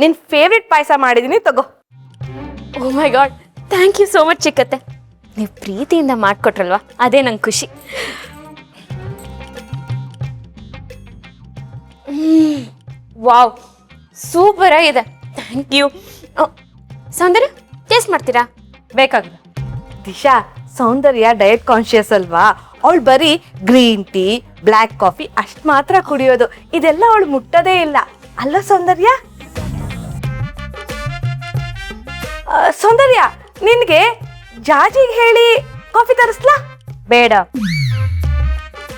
ನಿನ್ ಫೇವ್ರೆಟ್ ಪಾಯಸ ಮಾಡಿದೀನಿ ತಗೋ. Oh my god, thank you so much ಚಿಕ್ಕತ್ತೆ. ನೀವು ಪ್ರೀತಿಯಿಂದ ಮಾಡಿಕೊಟ್ರಲ್ವಾ, ಅದೇ ನಂಗೆ ಖುಷಿ. ವಾವ್, ಸೂಪರ್ ಆಗಿದೆ. Thank you. ಸೌಂದರ್ಯ, ಟೇಸ್ಟ್ ಮಾಡ್ತೀರಾ? ಬೇಕಾಗಿಲ್ಲ. ದಿಶಾ, ಸೌಂದರ್ಯ ಡಯಟ್ ಕಾನ್ಶಿಯಸ್ ಅಲ್ವಾ, ಅವಳು ಬರೀ ಗ್ರೀನ್ ಟೀ, ಬ್ಲ್ಯಾಕ್ ಕಾಫಿ ಅಷ್ಟು ಮಾತ್ರ ಕುಡಿಯೋದು. ಇದೆಲ್ಲ ಅವಳು ಮುಟ್ಟೋದೇ ಇಲ್ಲ ಅಲ್ಲ ಸೌಂದರ್ಯ? ಸೌಂದರ್ಯ, ನಿನ್ಗೆ ಜಾಜಿಗೆ ಹೇಳಿ ಕಾಫಿ ತರಿಸ್ಲಾ? ಬೇಡ.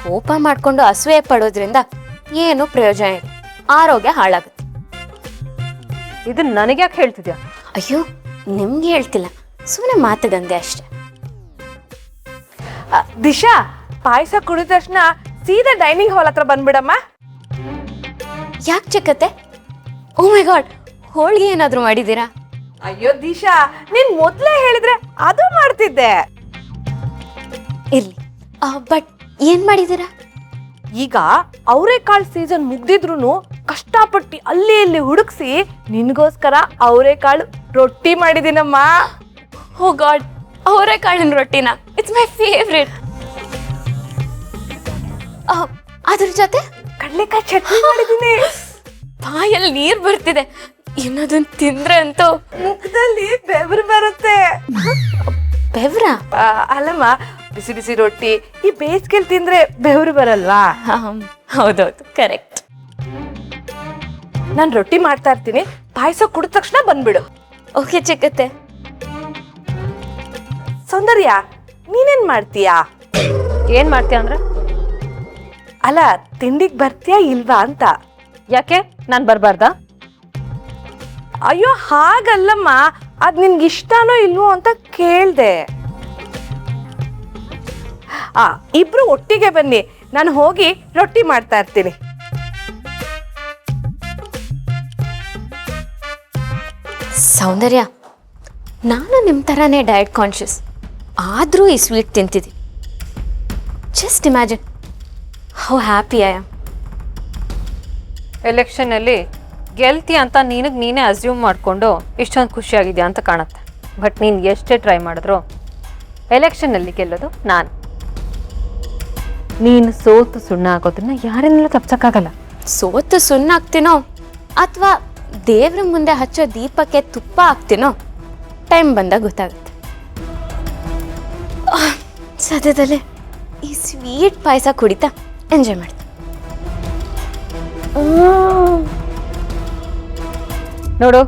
ಕೋಪ ಮಾಡ್ಕೊಂಡು ಅಸೂಯೆ ಪಡೋದ್ರಿಂದ ಏನು ಪ್ರಯೋಜನ ಇಲ್ಲ, ಆರೋಗ್ಯ ಹಾಳಾಗುತ್ತೆ. ಇದನ್ನ ನನಗೆ ಯಾಕೆ ಹೇಳ್ತಿದ್ಯಾ? ಅಯ್ಯೋ, ನಿಮ್ಗೆ ಹೇಳ್ತಿಲ್ಲ, ಸುಮ್ಮನೆ ಮಾತುಗಂದೆ ಅಷ್ಟೆ. ದಿಶಾ, ಪಾಯಸ ಕುಡಿದ ತಕ್ಷಣ ಸೀದಾ ಡೈನಿಂಗ್ ಹಾಲ್ ಹತ್ರ ಬಂದ್ಬಿಡಮ್ಮ. ಯಾಕೆ ಚಿಕ್ಕತ್ತೆ? ಓ ಮೈ ಗಾಡ್, ಹೋಳಿಗೆ ಏನಾದರೂ ಮಾಡಿದ್ದೀರಾ? ಅಯ್ಯೋ ದಿಶಾ, ನೀನ್ ಮೊದ್ಲೇ ಹೇಳಿದ್ರೆ ಅದು ಮಾಡ್ತಿದ್ದೆ. ಇರ್ಲಿ, ಬಟ್ ಏನ್ ಮಾಡಿದ್ದೀರಾ? ಈಗ ಅವರೆಕಾಳು ಸೀಸನ್ ಮುಗ್ದಿದ್ರು ಕಷ್ಟಪಟ್ಟು ಅಲ್ಲಿ ಇಲ್ಲಿ ಹುಡುಕ್ಸಿ ನಿನ್ಗೋಸ್ಕರ ಅವರೆಕಾಳು ರೊಟ್ಟಿ ಮಾಡಿದೀನಮ್ಮ. ಓ ಗಾಡ್, ಅವರೆಕಾಳಿನ ರೊಟ್ಟಿನ? It's my favourite. ಅದ್ರ ಜೊತೆ ಕಡ್ಲೆಕಾಯಿ ಚಟ್ನಿ ಮಾಡಿದೀನಿ. ಬಾಯಲ್ಲಿ ನೀರು ಬರ್ತಿದೆ. ಇನ್ನದನ್ನ ತಿಂದ್ರೆ ಅಂತೂ ಮುಖದಲ್ಲಿ ಬೆವರು ಬರುತ್ತೆ. ಬೆವ್ರ? ಅಲ್ಲಮ್ಮ, ಬಿಸಿ ಬಿಸಿ ರೊಟ್ಟಿ ಈ ಬೇಸಿಗೆಲ್ ತಿಂದ್ರೆ ಬೆವರು ಬರಲ್ವಾ? ಹೌದೌದು, ಕರೆಕ್ಟ್. ನಾನು ರೊಟ್ಟಿ ಮಾಡ್ತಾ ಇರ್ತೀನಿ, ಪಾಯಸ ಕುಡಿದ ತಕ್ಷಣ ಬಂದ್ಬಿಡು. ಓಕೆ ಚಿಕ್ಕತ್ತೆ. ಸೌಂದರ್ಯ, ನೀನೇನ್ ಮಾಡ್ತೀಯಾ? ಏನ್ ಮಾಡ್ತೀಯ ಅಂದ್ರೆ? ಅಲ್ಲ, ತಿಂಡಿಗೆ ಬರ್ತೀಯಾ ಇಲ್ವಾ ಅಂತ. ಯಾಕೆ, ನಾನು ಬರಬಾರ್ದಾ? ಅಯ್ಯೋ ಹಾಗಲ್ಲಮ್ಮ, ಅದ್ ನಿನ್ಗೆ ಇಷ್ಟನೋ ಇಲ್ವೋ ಅಂತ ಕೇಳ್ದೆ. ಇಬ್ರು ಒಟ್ಟಿಗೆ ಬನ್ನಿ, ನಾನು ಹೋಗಿ ರೊಟ್ಟಿ ಮಾಡ್ತಾ ಇರ್ತೀನಿ. ಸೌಂದರ್ಯ, ನಾನು ನಿಮ್ಮ ಥರನೇ ಡಯಟ್ ಕಾನ್ಷಿಯಸ್, ಆದರೂ ಈ ಸ್ವೀಟ್ ತಿಂತಿದ್ದೆ. Just imagine how happy I am. ಎಲೆಕ್ಷನಲ್ಲಿ ಗೆಲ್ತಿ ಅಂತ ನೀನೇ ಅಸ್ಯೂಮ್ ಮಾಡಿಕೊಂಡು ಇಷ್ಟೊಂದು ಖುಷಿಯಾಗಿದೆಯಾ ಅಂತ ಕಾಣುತ್ತೆ. ಬಟ್ ನೀನು ಎಷ್ಟೇ ಟ್ರೈ ಮಾಡಿದ್ರು ಎಲೆಕ್ಷನ್ನಲ್ಲಿ ಗೆಲ್ಲೋದು ನಾನು. ನೀನು ಸೋತು ಸುಣ್ಣ ಆಗೋದನ್ನ ಯಾರನ್ನೆಲ್ಲ ತಪ್ಸಕ್ಕಾಗಲ್ಲ. ಸೋತು ಸುಣ್ಣಾಗ್ತೀನೋ ಅಥವಾ ದೇವ್ರ ಮುಂದೆ ಹಚ್ಚೋ ದೀಪಕ್ಕೆ ತುಪ್ಪ ಹಾಕ್ತೀನೋ ಟೈಮ್ ಬಂದಾಗ ಗೊತ್ತಾಗುತ್ತೆ. ಸದ್ಯದಲ್ಲೇ ಈ ಸ್ವೀಟ್ ಪಾಯಸ ಕುಡಿತಾ ಎಂಜಾಯ್ ಮಾಡ್ತೀನಿ. ನೋಡು,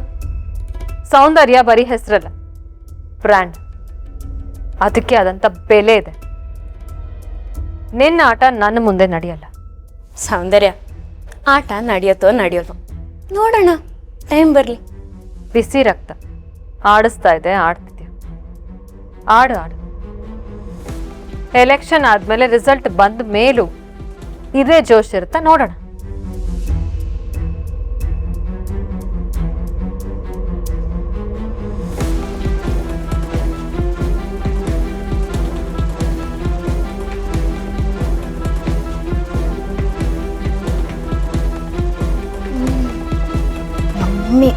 ಸೌಂದರ್ಯ ಬರೀ ಹೆಸರಲ್ಲ, ಬ್ರ್ಯಾಂಡ್. ಅದಕ್ಕೆ ಆದಂಥ ಬೆಲೆ ಇದೆ. ನಿನ್ನ ಆಟ ನನ್ನ ಮುಂದೆ ನಡೆಯಲ್ಲ. ಸೌಂದರ್ಯ, ಆಟ ನಡೆಯುತ್ತೋ ನೋಡೋಣ, ಟೈಮ್ ಬರಲಿ. ಬಿಸಿ ರಕ್ತ ಆಡಿಸ್ತಾ ಇದೆ, ಆಡ್ತಿದ್ಯಾ? ಆಡು. ಎಲೆಕ್ಷನ್ ಆದಮೇಲೆ ರಿಸಲ್ಟ್ ಬಂದ ಮೇಲೂ ಇದೇ ಜೋಶ್ ಇರುತ್ತಾ? ನೋಡೋಣ. ಮಮ್ಮಿ